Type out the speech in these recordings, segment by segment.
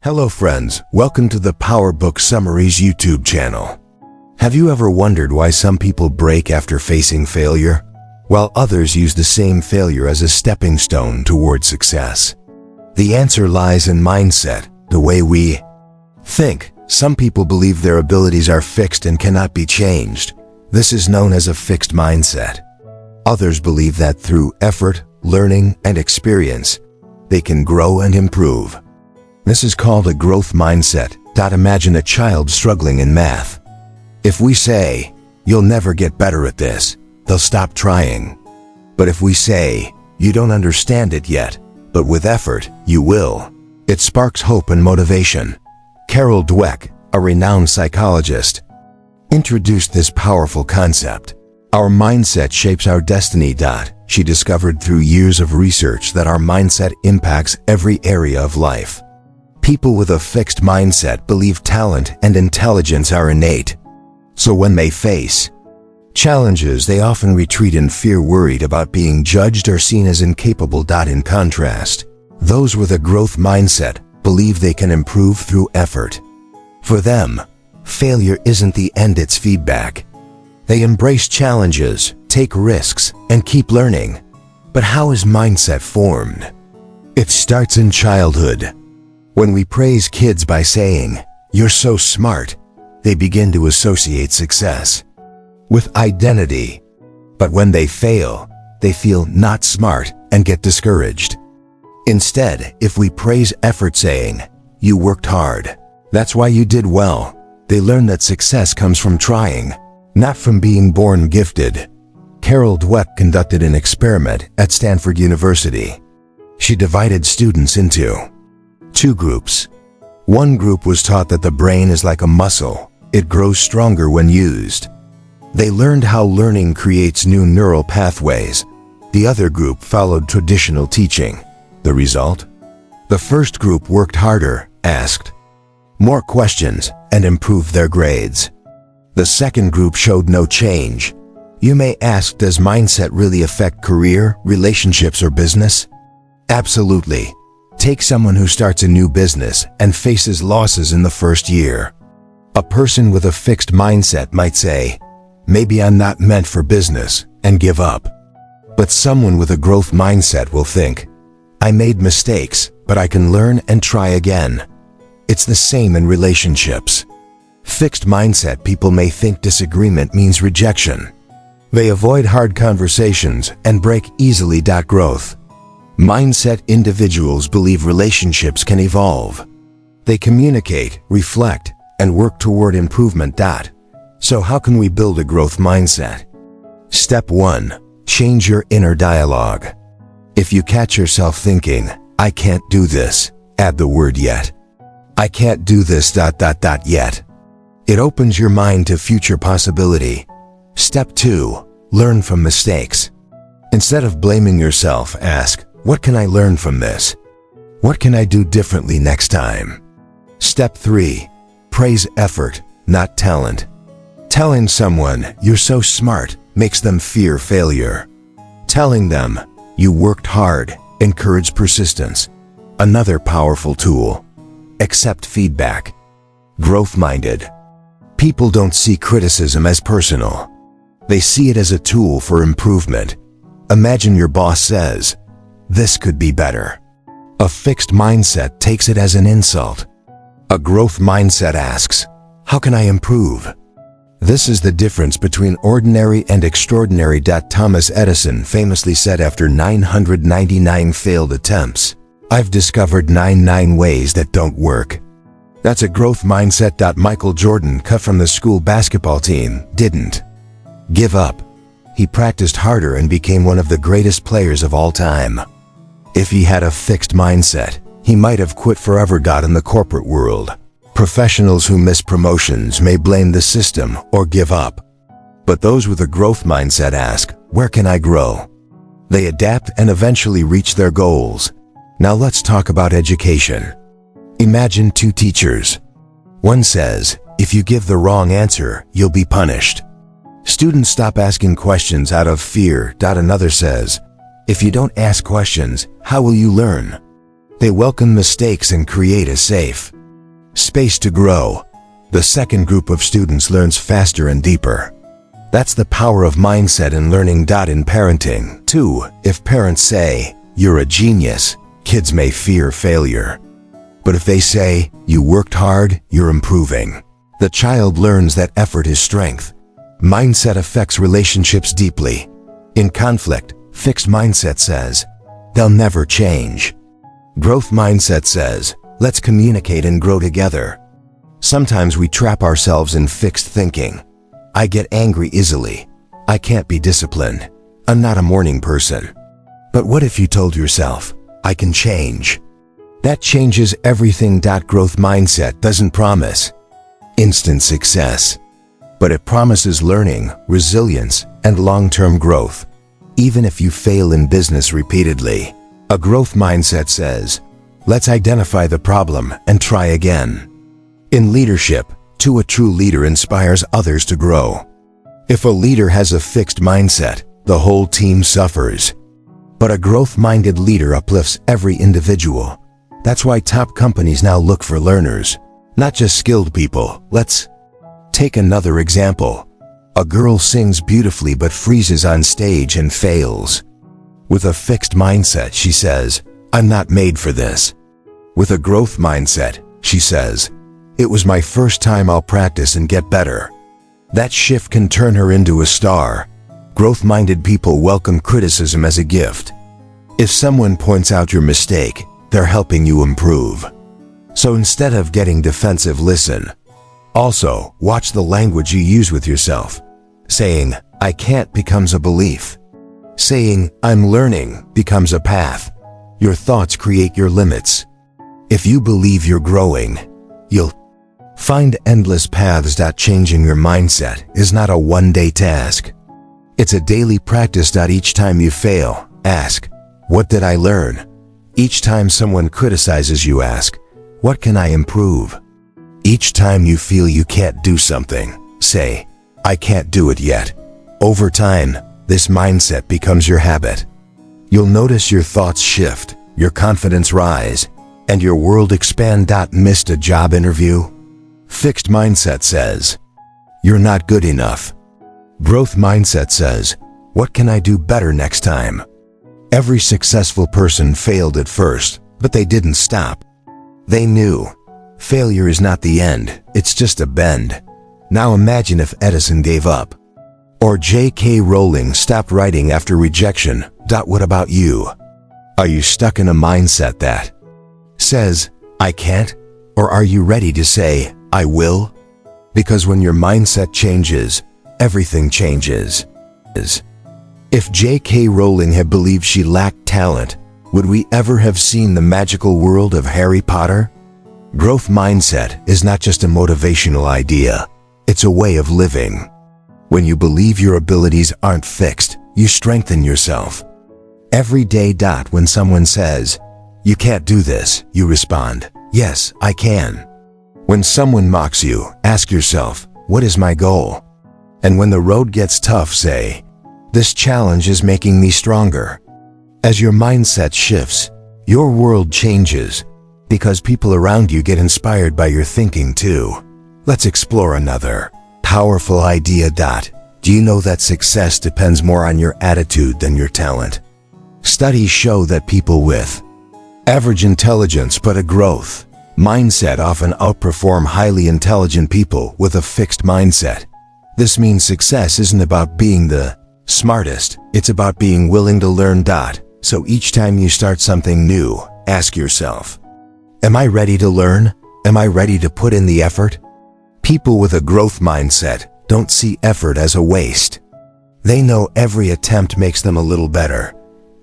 Hello friends, welcome to the PowerBook Summaries YouTube channel. Have you ever wondered why some people break after facing failure, while others use the same failure as a stepping stone toward success? The answer lies in mindset, the way we think. Some people believe their abilities are fixed and cannot be changed. This is known as a fixed mindset. Others believe that through effort, learning, and experience, they can grow and improve. This is called a growth mindset. Imagine a child struggling in math. If we say, "You'll never get better at this," they'll stop trying. But if we say, "You don't understand it yet, but with effort, you will," it sparks hope and motivation. Dweck, a renowned psychologist, introduced this powerful concept. Our mindset shapes our destiny. She discovered through years of research that our mindset impacts every area of life. People with a fixed mindset believe talent and intelligence are innate. So when they face challenges, they often retreat in fear, worried about being judged or seen as incapable. In contrast, those with a growth mindset believe they can improve through effort. For them, failure isn't the end, it's feedback. They embrace challenges, take risks, and keep learning. But how is mindset formed? It starts in childhood. When we praise kids by saying, "You're so smart," they begin to associate success with identity. But when they fail, they feel not smart and get discouraged. Instead, if we praise effort, saying, "You worked hard, that's why you did well," they learn that success comes from trying, not from being born gifted. Dweck conducted an experiment at Stanford University. She divided students into two groups. One group was taught that the brain is like a muscle. It grows stronger when used. They learned how learning creates new neural pathways. The other group followed traditional teaching. The result? The first group worked harder, asked more questions, and improved their grades. The second group showed no change. You may ask, does mindset really affect career, relationships, or business? Absolutely. Take someone who starts a new business and faces losses in the first year. A person with a fixed mindset might say, "Maybe I'm not meant for business," and give up. But someone with a growth mindset will think, "I made mistakes, but I can learn and try again." It's the same in relationships. Fixed mindset people may think disagreement means rejection. They avoid hard conversations and break easily. Growth mindset individuals believe relationships can evolve. They communicate, reflect, and work toward improvement. So how can we build a growth mindset? Step 1. Change your inner dialogue. If you catch yourself thinking, "I can't do this," add the word "yet." I can't do this ... yet. It opens your mind to future possibility. Step 2. Learn from mistakes. Instead of blaming yourself, ask, "What can I learn from this? What can I do differently next time?" Step 3. Praise effort, not talent. Telling someone, "You're so smart," makes them fear failure. Telling them, "You worked hard," encourage persistence. Another powerful tool. Accept feedback. Growth-minded people don't see criticism as personal. They see it as a tool for improvement. Imagine your boss says, "This could be better." A fixed mindset takes it as an insult. A growth mindset asks, "How can I improve?" This is the difference between ordinary and extraordinary. Thomas Edison famously said after 999 failed attempts, "I've discovered 99 ways that don't work." That's a growth mindset. Michael Jordan, cut from the school basketball team, didn't give up. He practiced harder and became one of the greatest players of all time. If he had a fixed mindset, he might have quit forever. In the corporate world, professionals who miss promotions may blame the system or give up. But those with a growth mindset ask, "Where can I grow?" They adapt and eventually reach their goals. Now let's talk about education. Imagine two teachers. One says, "If you give the wrong answer, you'll be punished." Students stop asking questions out of fear. Another says, "If you don't ask questions, how will you learn?" They welcome mistakes and create a safe space to grow. The second group of students learns faster and deeper. That's the power of mindset and learning. In parenting, 2. If parents say, "You're a genius," kids may fear failure. But if they say, "You worked hard, you're improving," the child learns that effort is strength. Mindset affects relationships deeply. In conflict, fixed mindset says, "They'll never change." Growth mindset says, "Let's communicate and grow together." Sometimes we trap ourselves in fixed thinking. I get angry easily. I can't be disciplined. I'm not a morning person. But what if you told yourself, "I can change"? That changes everything. Growth mindset doesn't promise instant success, but it promises learning, resilience, and long-term growth. Even if you fail in business repeatedly, a growth mindset says, "Let's identify the problem and try again." In leadership, a true leader inspires others to grow. If a leader has a fixed mindset, the whole team suffers. But a growth-minded leader uplifts every individual. That's why top companies now look for learners, not just skilled people. Let's take another example. A girl sings beautifully but freezes on stage and fails. With a fixed mindset, she says, "I'm not made for this." With a growth mindset, she says, "It was my first time, I'll practice and get better." That shift can turn her into a star. Growth-minded people welcome criticism as a gift. If someone points out your mistake, they're helping you improve. So instead of getting defensive, listen. Also, watch the language you use with yourself. Saying, "I can't" becomes a belief. Saying, "I'm learning" becomes a path. Your thoughts create your limits. If you believe you're growing, you'll find endless paths. Changing your mindset is not a one-day task. It's a daily practice. Each time you fail, ask, "What did I learn?" Each time someone criticizes you, ask, "What can I improve?" Each time you feel you can't do something, say, "I can't do it yet." Over time, this mindset becomes your habit. You'll notice your thoughts shift, your confidence rise, and your world expand. Missed a job interview? Fixed mindset says, "You're not good enough." Growth mindset says, "What can I do better next time?" Every successful person failed at first, but they didn't stop. They knew failure is not the end, it's just a bend. Now imagine if Edison gave up, or J.K. Rowling stopped writing after rejection. What about you? Are you stuck in a mindset that says, "I can't"? Or are you ready to say, "I will"? Because when your mindset changes, everything changes. If J.K. Rowling had believed she lacked talent, would we ever have seen the magical world of Harry Potter? Growth mindset is not just a motivational idea, it's a way of living. When you believe your abilities aren't fixed, you strengthen yourself. Every day. When someone says, "You can't do this," you respond, "Yes, I can." When someone mocks you, ask yourself, "What is my goal?" And when the road gets tough, say, "This challenge is making me stronger." As your mindset shifts, your world changes, because people around you get inspired by your thinking too. Let's explore another powerful idea. Do you know that success depends more on your attitude than your talent? Studies show that people with average intelligence but a growth mindset often outperform highly intelligent people with a fixed mindset. This means success isn't about being the smartest, it's about being willing to learn. So each time you start something new, ask yourself, am I ready to learn? Am I ready to put in the effort? People with a growth mindset don't see effort as a waste. They know every attempt makes them a little better.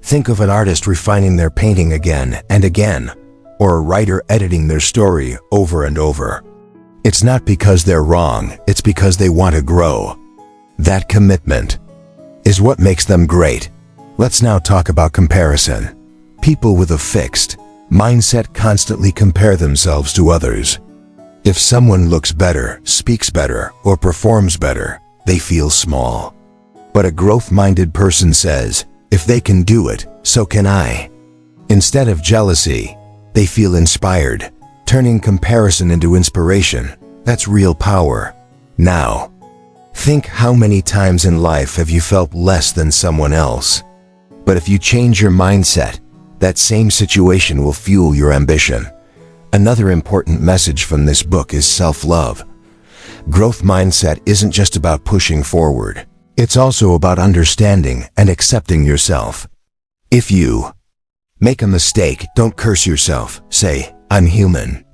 Think of an artist refining their painting again and again, or a writer editing their story over and over. It's not because they're wrong, it's because they want to grow. That commitment is what makes them great. Let's now talk about comparison. People with a fixed mindset constantly compare themselves to others. If someone looks better, speaks better, or performs better, they feel small. But a growth-minded person says, if they can do it, so can I. Instead of jealousy, they feel inspired. turning comparison into inspiration. That's real power. Now, think how many times in life have you felt less than someone else? But if you change your mindset, that same situation will fuel your ambition. Another important message from this book is self-love. Growth mindset isn't just about pushing forward. It's also about understanding and accepting yourself. If you make a mistake, don't curse yourself. Say, I'm human.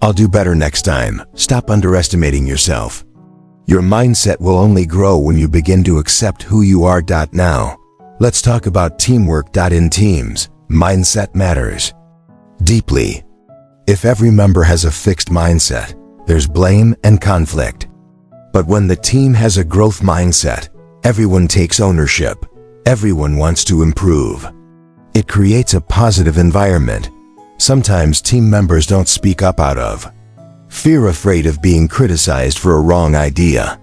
I'll do better next time. Stop underestimating yourself. Your mindset will only grow when you begin to accept who you are. Now, let's talk about teamwork. In teams, mindset matters deeply. If every member has a fixed mindset, there's blame and conflict. But when the team has a growth mindset, everyone takes ownership. Everyone wants to improve. It creates a positive environment. Sometimes team members don't speak up out of fear, afraid of being criticized for a wrong idea.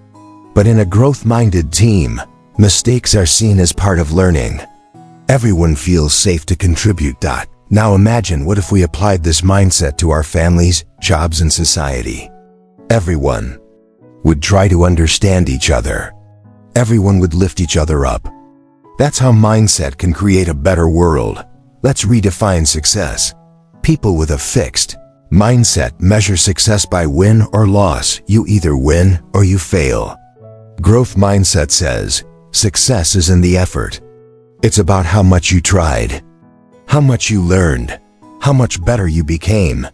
But in a growth-minded team, mistakes are seen as part of learning. Everyone feels safe to contribute. Now imagine what if we applied this mindset to our families, jobs, and society. Everyone would try to understand each other. Everyone would lift each other up. That's how mindset can create a better world. Let's redefine success. People with a fixed mindset measure success by win or loss. You either win or you fail. Growth mindset says, success is in the effort. It's about how much you tried, how much you learned, how much better you became.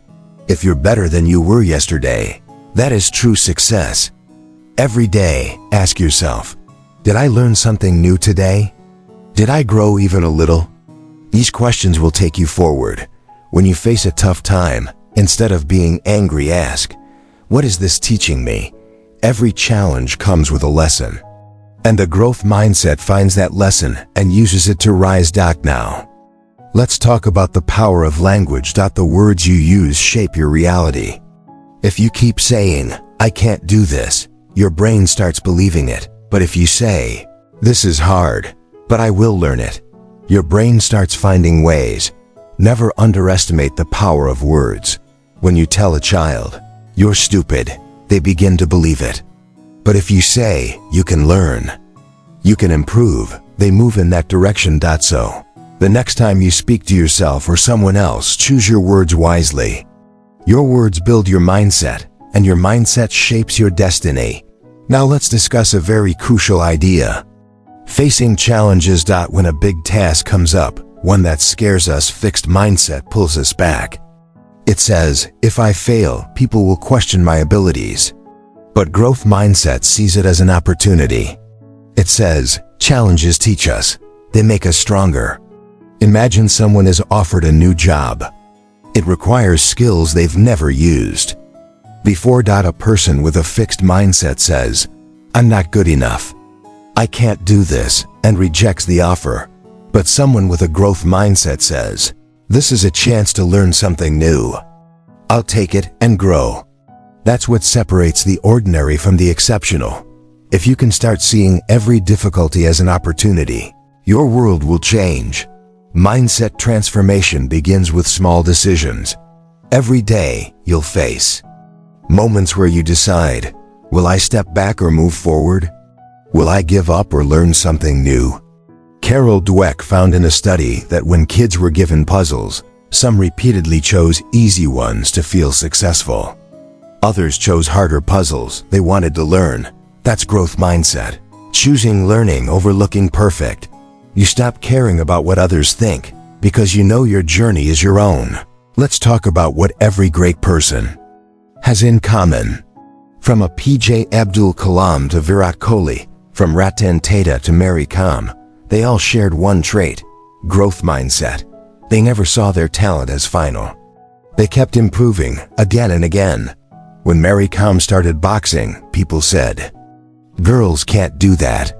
If you're better than you were yesterday, that is true success. Every day, ask yourself, did I learn something new today? Did I grow even a little? These questions will take you forward. When you face a tough time, instead of being angry, ask, what is this teaching me? Every challenge comes with a lesson. And the growth mindset finds that lesson and uses it to rise. Now, let's talk about the power of language. The words you use shape your reality. If you keep saying, I can't do this, your brain starts believing it. But if you say, this is hard, but I will learn it, your brain starts finding ways. Never underestimate the power of words. When you tell a child, you're stupid, they begin to believe it. But if you say, you can learn, you can improve, they move in that direction. So, the next time you speak to yourself or someone else, choose your words wisely. Your words build your mindset, and your mindset shapes your destiny. Now let's discuss a very crucial idea. Facing challenges. When a big task comes up, one that scares us, fixed mindset pulls us back. It says, if I fail, people will question my abilities. But growth mindset sees it as an opportunity. It says, challenges teach us. They make us stronger. Imagine someone is offered a new job. It requires skills they've never used before. A person with a fixed mindset says, I'm not good enough. I can't do this, and rejects the offer. But someone with a growth mindset says, this is a chance to learn something new. I'll take it and grow. That's what separates the ordinary from the exceptional. If you can start seeing every difficulty as an opportunity, your world will change. Mindset transformation begins with small decisions. Every day, you'll face moments where you decide, will I step back or move forward? Will I give up or learn something new? Dweck found in a study that when kids were given puzzles, some repeatedly chose easy ones to feel successful. Others chose harder puzzles they wanted to learn. That's growth mindset. Choosing learning over looking perfect. You stop caring about what others think because you know your journey is your own. Let's talk about what every great person has in common. From APJ Abdul Kalam to Virat Kohli, from Ratan Tata to Mary Kom, they all shared one trait, growth mindset. They never saw their talent as final. They kept improving again and again. When Mary Kom started boxing, people said, girls can't do that.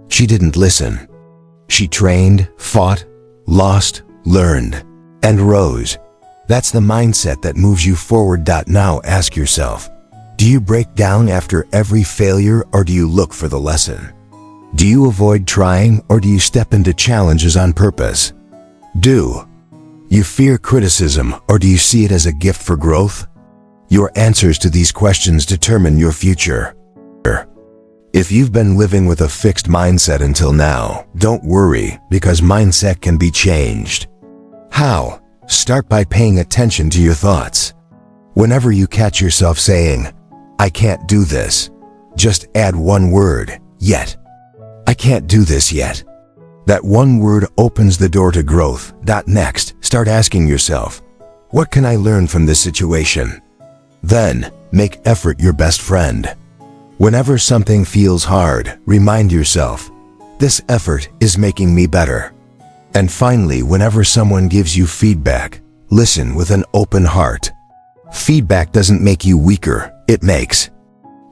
She didn't listen. She trained, fought, lost, learned, and rose. That's the mindset that moves you forward. Now ask yourself, do you break down after every failure or do you look for the lesson? Do you avoid trying or do you step into challenges on purpose? Do You fear criticism, or do you see it as a gift for growth? Your answers to these questions determine your future. If you've been living with a fixed mindset until now, don't worry, because mindset can be changed. How? Start by paying attention to your thoughts. Whenever you catch yourself saying, "I can't do this," just add one word, "yet." I can't do this yet. That one word opens the door to growth. Next, start asking yourself, what can I learn from this situation? Then, make effort your best friend. Whenever something feels hard, remind yourself, this effort is making me better. And finally, whenever someone gives you feedback, listen with an open heart. Feedback doesn't make you weaker, it makes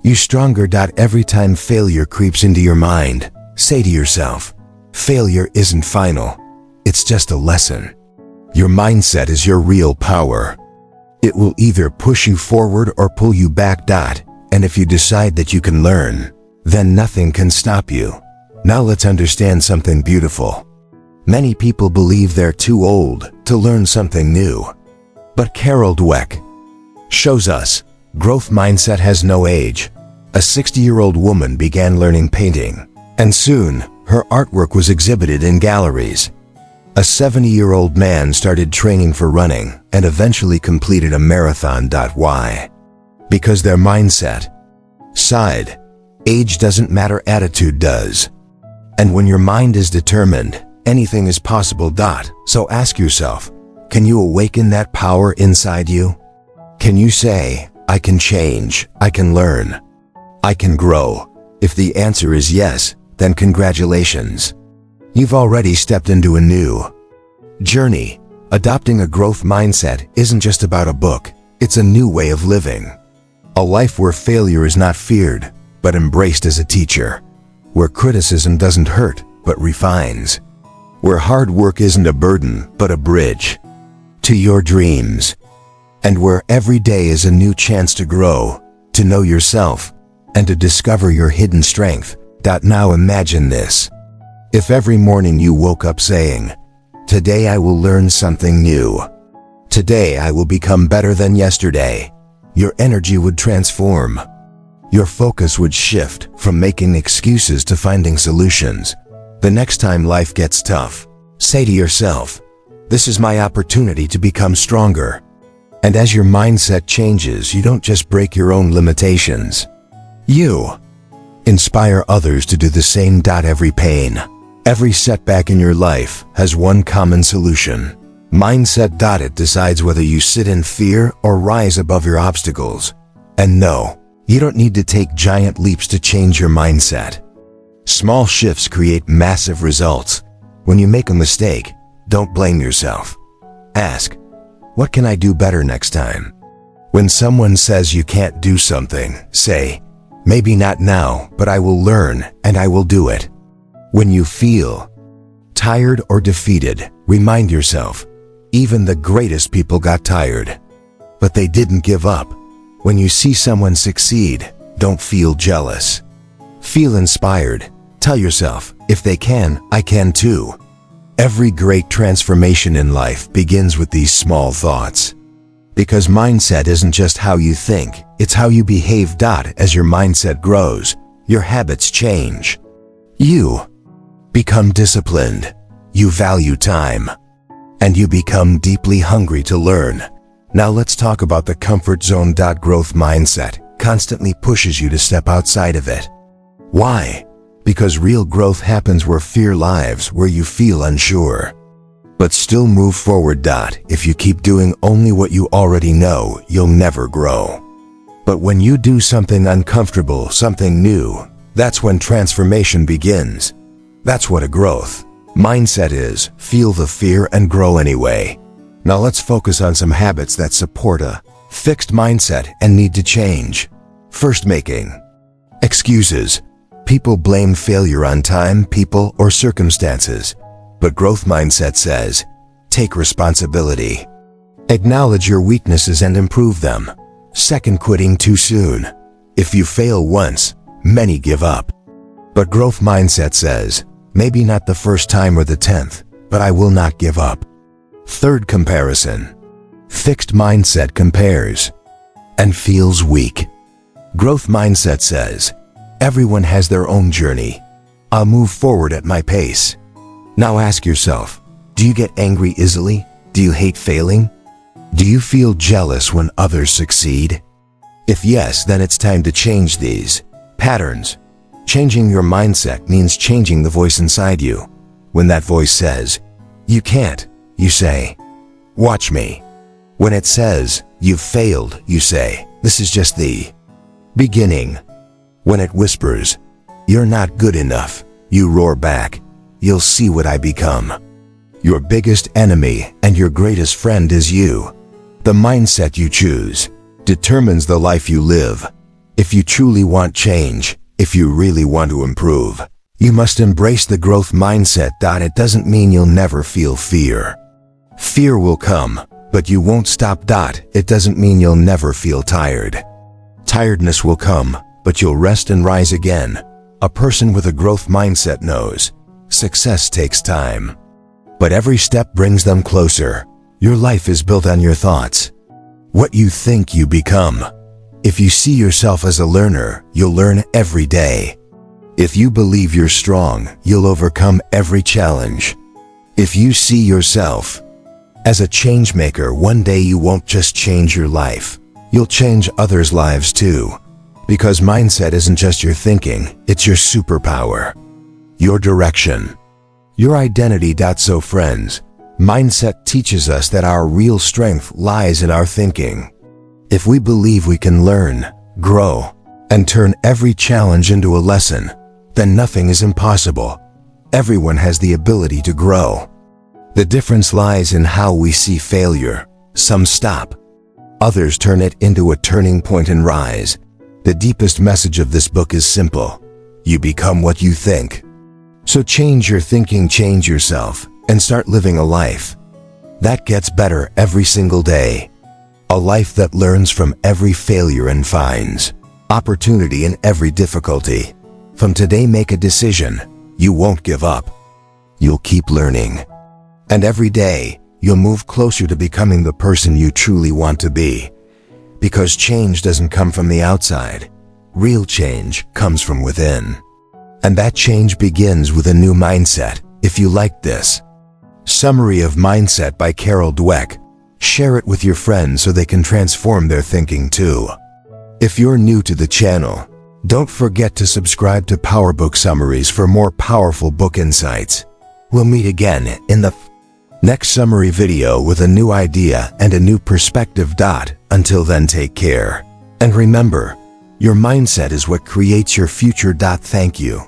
you stronger. Every time failure creeps into your mind, say to yourself, failure isn't final, it's just a lesson. Your mindset is your real power. It will either push you forward or pull you back. And if you decide that you can learn, then nothing can stop you. Now let's understand something beautiful. Many people believe they're too old to learn something new. But Carol Dweck shows us growth mindset has no age. A 60-year-old woman began learning painting, and soon her artwork was exhibited in galleries. A 70-year-old man started training for running and eventually completed a marathon. Why? Because their mindset sighed. Age doesn't matter, attitude does. And when your mind is determined, anything is possible. So ask yourself, can you awaken that power inside you? Can you say, I can change, I can learn, I can grow? If the answer is yes, then congratulations. You've already stepped into a new journey. Adopting a growth mindset isn't just about a book, it's a new way of living. A life where failure is not feared, but embraced as a teacher. Where criticism doesn't hurt, but refines. Where hard work isn't a burden, but a bridge to your dreams. And where every day is a new chance to grow, to know yourself, and to discover your hidden strength. Now imagine this. If every morning you woke up saying, today I will learn something new. Today I will become better than yesterday. Your energy would transform. Your focus would shift from making excuses to finding solutions. The next time life gets tough, say to yourself, this is my opportunity to become stronger. And as your mindset changes, you don't just break your own limitations. You inspire others to do the same. Every pain, every setback in your life has one common solution. Mindset. It decides whether you sit in fear or rise above your obstacles. And no, you don't need to take giant leaps to change your mindset. Small shifts create massive results. When you make a mistake, don't blame yourself. Ask, what can I do better next time? When someone says you can't do something, say, maybe not now, but I will learn and I will do it. When you feel tired or defeated, remind yourself, even the greatest people got tired, but they didn't give up. When you see someone succeed, don't feel jealous. Feel inspired. Tell yourself, if they can, I can too. Every great transformation in life begins with these small thoughts. Because mindset isn't just how you think, it's how you behave. As your mindset grows, your habits change. You become disciplined. You value time. And you become deeply hungry to learn. Now let's talk about the comfort zone. Growth mindset constantly pushes you to step outside of it. Why? Because real growth happens where fear lives, where you feel unsure. But still move forward. If you keep doing only what you already know, you'll never grow. But when you do something uncomfortable, something new, that's when transformation begins. That's what a growth mindset is. Feel the fear and grow anyway. Now let's focus on some habits that support a fixed mindset and need to change. First, making excuses. People blame failure on time, people, or circumstances. But growth mindset says, take responsibility. Acknowledge your weaknesses and improve them. Second, quitting too soon. If you fail once, many give up. But growth mindset says, maybe not the first time or the 10th, but I will not give up. Third comparison. Fixed mindset compares and feels weak. Growth mindset says, everyone has their own journey. I'll move forward at my pace. Now ask yourself, do you get angry easily? Do you hate failing? Do you feel jealous when others succeed? If yes, then it's time to change these patterns. Changing your mindset means changing the voice inside you. When that voice says, you can't, you say, watch me. When it says, you've failed, you say, this is just the beginning. When it whispers, you're not good enough, you roar back, you'll see what I become. Your biggest enemy and your greatest friend is you. The mindset you choose determines the life you live. If you truly want change, if you really want to improve, you must embrace the growth mindset. It doesn't mean you'll never feel fear. Fear will come, but you won't stop. It doesn't mean you'll never feel tired. Tiredness will come, but you'll rest and rise again. A person with a growth mindset knows success takes time, but every step brings them closer. Your life is built on your thoughts. What you think, you become. If you see yourself as a learner, you'll learn every day. If you believe you're strong, you'll overcome every challenge. If you see yourself as a change maker, one day you won't just change your life, you'll change others' lives too. Because mindset isn't just your thinking, it's your superpower. Your direction. Your identity. So friends, mindset teaches us that our real strength lies in our thinking. If we believe we can learn, grow, and turn every challenge into a lesson, then nothing is impossible. Everyone has the ability to grow. The difference lies in how we see failure. Some stop. Others turn it into a turning point and rise. The deepest message of this book is simple. You become what you think. So change your thinking, change yourself, and start living a life that gets better every single day. A life that learns from every failure and finds opportunity in every difficulty. From today, make a decision. You won't give up. You'll keep learning. And every day, you'll move closer to becoming the person you truly want to be. Because change doesn't come from the outside. Real change comes from within. And that change begins with a new mindset. If you like this Summary of Mindset by Dweck, share it with your friends so they can transform their thinking too. If you're new to the channel, don't forget to subscribe to PowerBook Summaries for more powerful book insights. We'll meet again in the next summary video with a new idea and a new perspective. Until then, take care. And remember, your mindset is what creates your future. Thank you.